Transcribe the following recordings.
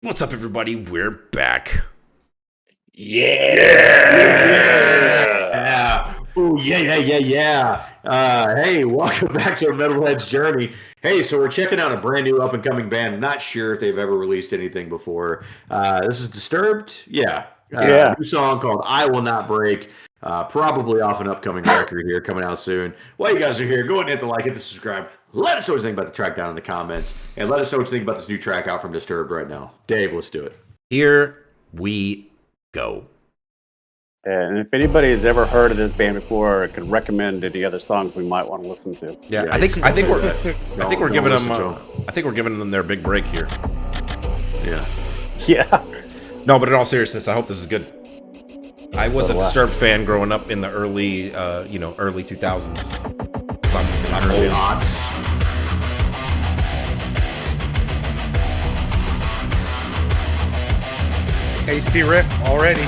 What's up, everybody? We're back. Yeah. Ooh, yeah. Hey, welcome back to Metalhead's Journey. Hey, so we're checking out a brand new up-and-coming band. Not sure if they've ever released anything before. This is Disturbed. Yeah. New song called I Will Not Break. Probably off an upcoming record here coming out soon. While you guys are here, go ahead and hit the like, hit the subscribe. Let us know what you think about the track down in the comments. And let us know what you think about this new track out from Disturbed right now. Dave, let's do it. Here we go. And if anybody has ever heard of this band before or could recommend any other songs we might want to listen to. Yeah, I think we're giving them their big break here. Yeah. No, but in all seriousness, I hope this is good. I was a Disturbed fan growing up in the early 2000s. I'm Early old. odds. Hasty riff already.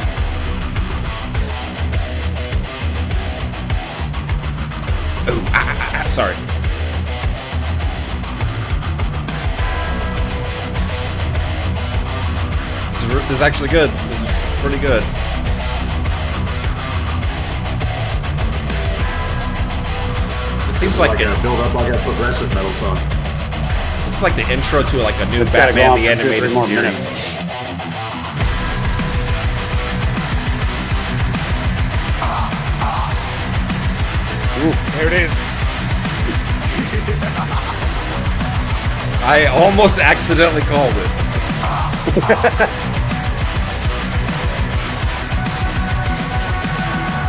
Ooh, sorry. This is actually good. This is pretty good. This seems like a build up like a progressive metal song. this is like the intro to like a new It's gotta go Batman on the for 2 or 3 Animated more Series. minutes. There it is. I almost accidentally called it.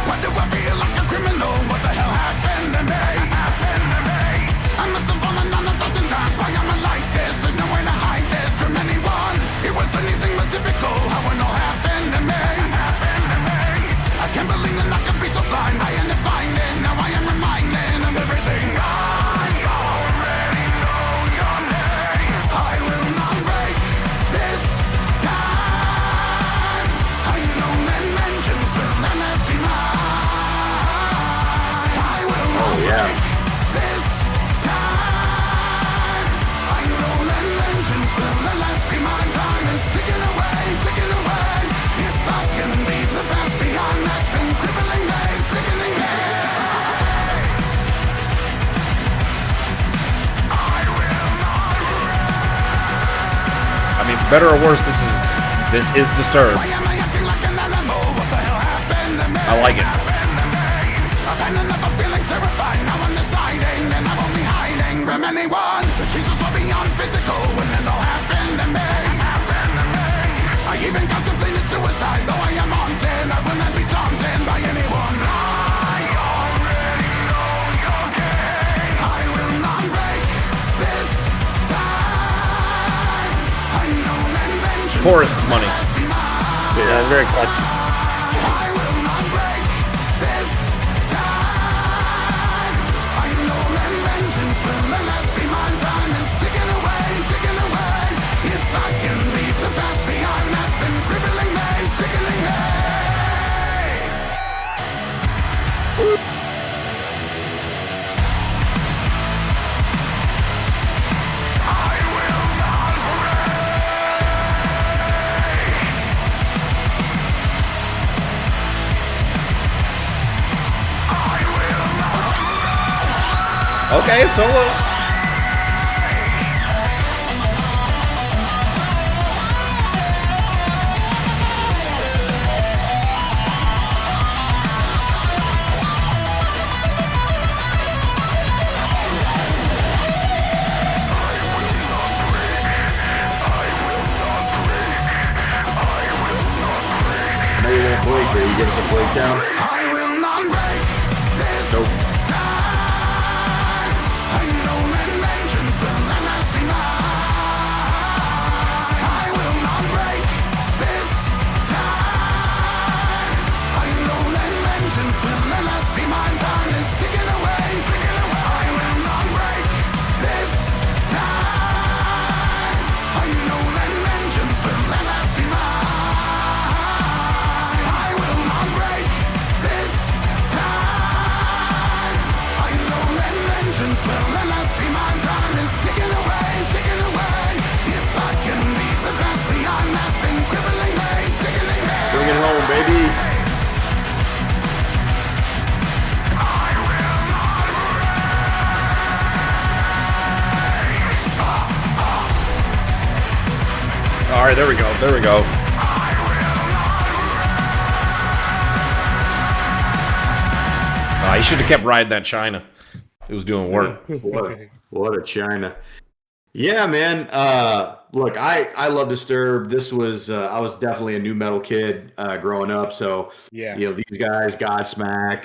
Why do I feel like a criminal? What the hell happened to me? I must have fallen on 1,000 times. Why am I like this? There's no way to hide this from anyone. It was anything but typical how it all happened to me. I can't believe that I could be so blind. I am defined it. Now I am reminded of everything. I already know your name. I will not break this time. I know that vengeance will not last be mine. I will not break this time. I know that vengeance will not last be mine. Time is ticking away, ticking away. If I can leave the past behind, that's been crippling me, sickening me. I will not I mean, for better or worse, this is Disturbed. Why am I acting like an animal? What the hell happened to me? I like it. I've had enough of feeling terrified. Now I'm deciding and I won't be hiding from anyone. The Jesus were beyond physical when it all happened to me. I even contemplated suicide, though I am haunted. I will not be daunted by anyone. I already know your game. I will not break this time. I know that vengeance Chorus is money. must be mine. Yeah, it's very clutchy. I will not break this time. I know that vengeance will at last be mine. Time is ticking away, ticking away. If I can leave the past behind, that's been crippling me, sickening me. I will not Okay, solo. Maybe you won't break, but you give us a breakdown. I will not break this time. I know that vengeance will at last be mine. I will not break this time. I know that vengeance will at last be mine. Time is ticking away, ticking away. I will not break this time. I know that vengeance will at last be mine. I will not break this baby. All right, there we go. There we go. He should have kept riding that China. It was doing work. What a China. Yeah, man. Look, I love Disturbed. This was I was definitely a new metal kid growing up. So Yeah. these guys, Godsmack,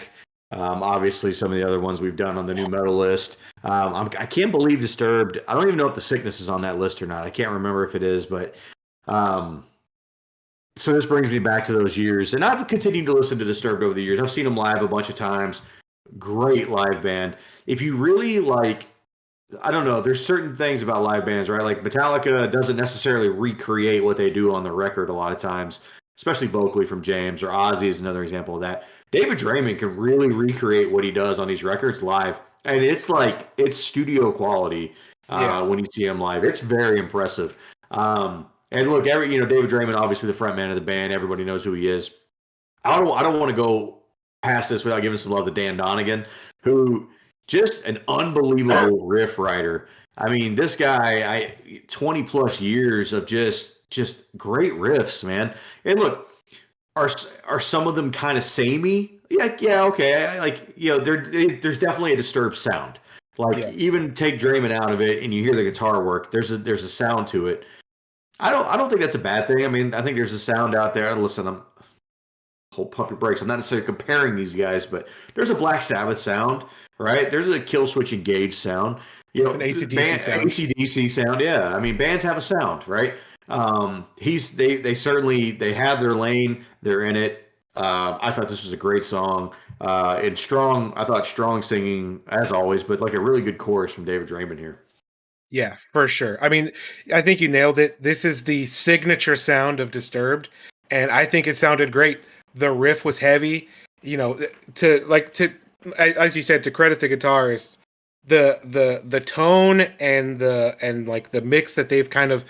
obviously some of the other ones we've done on the new metal list. I can't believe Disturbed. I don't even know if The Sickness is on that list or not. I can't remember if it is, but so this brings me back to those years, and I've continued to listen to Disturbed over the years. I've seen them live a bunch of times. Great live band. If you really like, I don't know, there's certain things about live bands, right? Like Metallica doesn't necessarily recreate what they do on the record a lot of times, especially vocally from James, or Ozzy is another example of that. David Draymond can really recreate what he does on these records live, and it's studio quality when you see him live. It's very impressive. And look, David Draymond, obviously the front man of the band, everybody knows who he is. I don't want to go past this without giving some love to Dan Donegan, who just an unbelievable riff writer. I mean, this guy, 20 plus years of just great riffs, man. And look, are some of them kind of samey? Yeah, okay. There's definitely a Disturbed sound. Even take Draymond out of it, and you hear the guitar work. There's a sound to it. I don't think that's a bad thing. I mean, I think there's a sound out there. Listen, whole puppy breaks. I'm not necessarily comparing these guys, but there's a Black Sabbath sound, right? There's a Killswitch Engage sound, an AC/DC sound. AC/DC sound, yeah. I mean, bands have a sound, right? They certainly have their lane. They're in it. I thought this was a great song. And Strong, I thought Strong singing as always, but like a really good chorus from David Draymond here. Yeah, for sure. I mean, I think you nailed it. This is the signature sound of Disturbed, and I think it sounded great. The riff was heavy, as you said, to credit the guitarist, the tone and the mix that they've kind of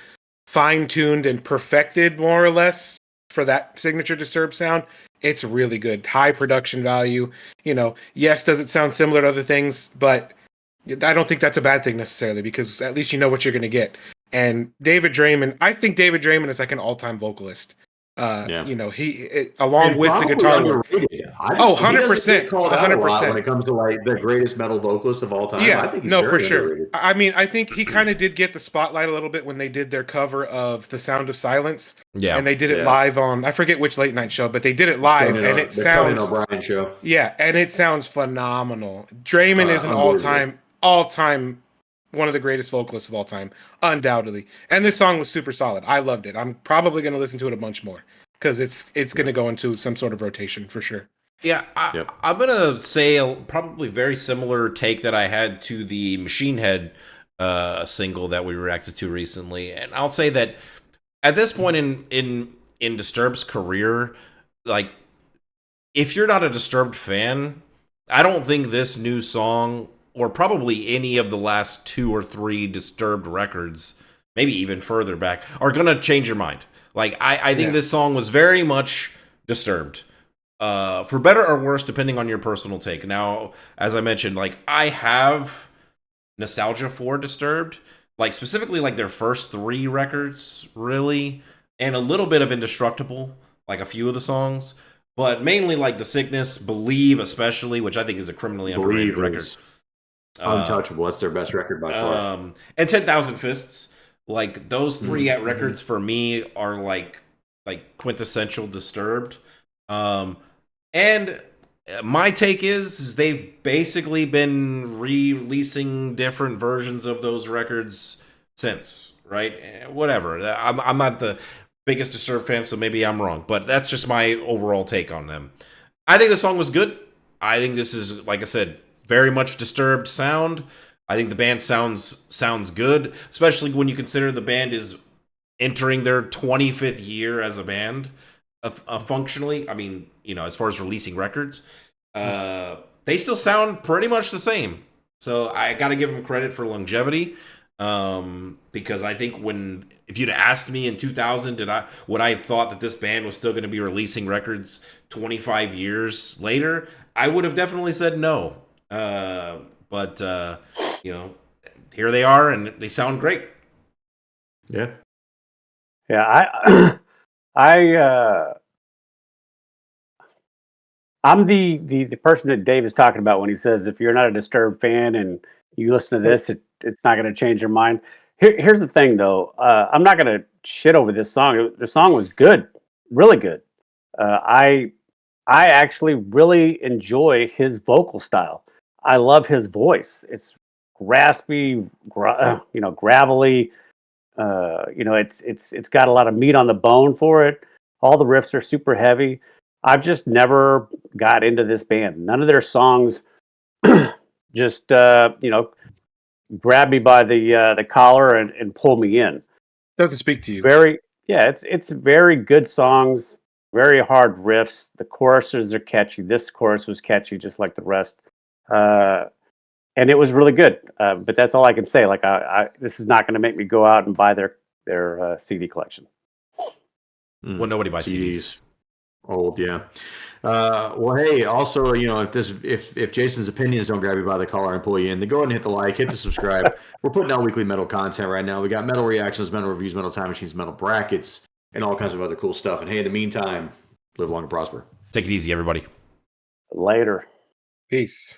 fine-tuned and perfected more or less for that signature Disturbed sound. It's really good. High production value. Yes, does it sound similar to other things, but I don't think that's a bad thing necessarily, because at least you know what you're going to get. And David Draymond, I think David Draymond is like an all-time vocalist. He along with the guitar work. 100%. Called out a lot when it comes to like the greatest metal vocalist of all time. Yeah, I think he's for sure. underrated. I mean, I think he kind of did get the spotlight a little bit when they did their cover of "The Sound of Silence." Yeah, and they did it live on, I forget which late night show, but they did it live, and it sounds O'Brien show. Yeah, and it sounds phenomenal. Draymond is an all-time one of the greatest vocalists of all time, undoubtedly. And this song was super solid. I loved it. I'm probably going to listen to it a bunch more because it's going to go into some sort of rotation for sure. Yeah, I'm going to say probably very similar take that I had to the Machine Head single that we reacted to recently. And I'll say that at this point in Disturbed's career, like, if you're not a Disturbed fan, I don't think this new song, or probably any of the last 2 or 3 Disturbed records, maybe even further back, are going to change your mind. Like, I think this song was very much Disturbed. For better or worse, depending on your personal take. Now, as I mentioned, like, I have nostalgia for Disturbed. Like, specifically, like, their first 3 records, really. And a little bit of Indestructible, like a few of the songs. But mainly, like, The Sickness, Believe especially, which I think is a criminally underrated record. Untouchable. That's their best record by far. And 10,000 Fists. Like, those 3 records for me are like quintessential Disturbed. And my take is they've basically been releasing different versions of those records since, right? Whatever. I'm not the biggest Disturbed fan, so maybe I'm wrong, but that's just my overall take on them. I think the song was good. I think this is, like I said, very much Disturbed sound. I think the band sounds good, especially when you consider the band is entering their 25th year as a band, functionally. I mean, as far as releasing records, they still sound pretty much the same. So I got to give them credit for longevity. Because I think if you'd asked me in 2000, would I have thought that this band was still going to be releasing records 25 years later, I would have definitely said no. But here they are, and they sound great. Yeah. Yeah, I'm the person that Dave is talking about when he says if you're not a Disturbed fan and you listen to this, it's not going to change your mind. Here's the thing, though. I'm not going to shit over this song. The song was good, really good. I actually really enjoy his vocal style. I love his voice. It's raspy, gravelly. It's got a lot of meat on the bone for it. All the riffs are super heavy. I've just never got into this band. None of their songs just grab me by the collar and pull me in. Doesn't speak to you. It's very good songs, very hard riffs. The choruses are catchy. This chorus was catchy, just like the rest, and it was really good. But that's all I can say. Like, this is not going to make me go out and buy their CD collection. Well, nobody buys CDs. Old, yeah. Well, hey, also, if Jason's opinions don't grab you by the collar and pull you in, then go ahead and hit the like, hit the subscribe. We're putting out weekly metal content right now. We got metal reactions, metal reviews, metal time machines, metal brackets, and all kinds of other cool stuff. And hey, in the meantime, live long and prosper. Take it easy, everybody. Later. Peace.